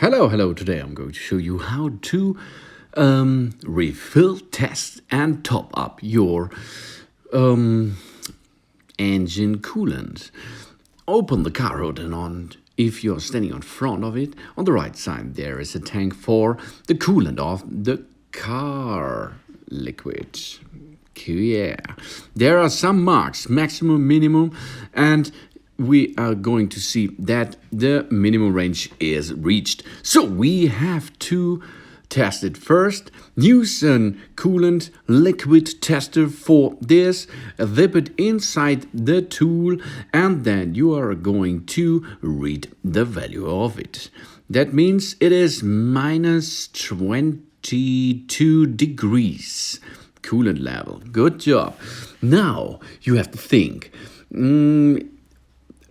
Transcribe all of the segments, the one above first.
Hello. Today I'm going to show you how to refill, test, and top up your engine coolant. Open the car hood and if you're standing in front of it, on the right side there is a tank for the coolant of the car liquid. Yeah, there are some marks, maximum, minimum, and we are going to see that the minimum range is reached. So we have to test it first. Use a coolant liquid tester for this. Dip it inside the tool and then you are going to read the value of it. That means it is minus 22 degrees. Coolant level. Good job. Now you have to think.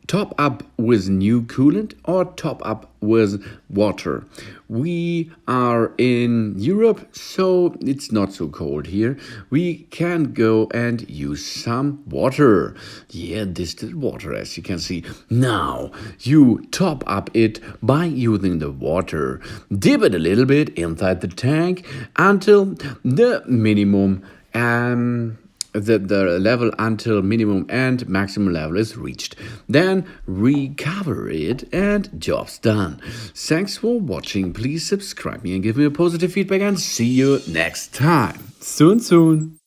Top up with new coolant or top up with water. We are in Europe, so it's not so cold here. We can go and use some water. Yeah, distilled water, as you can see. Now, you top up it by using the water. Dip it a little bit inside the tank until the minimum the level until minimum and maximum level is reached. Then recover it and job's done. Thanks for watching. Please subscribe me and give me a positive feedback and see you next time. Soon.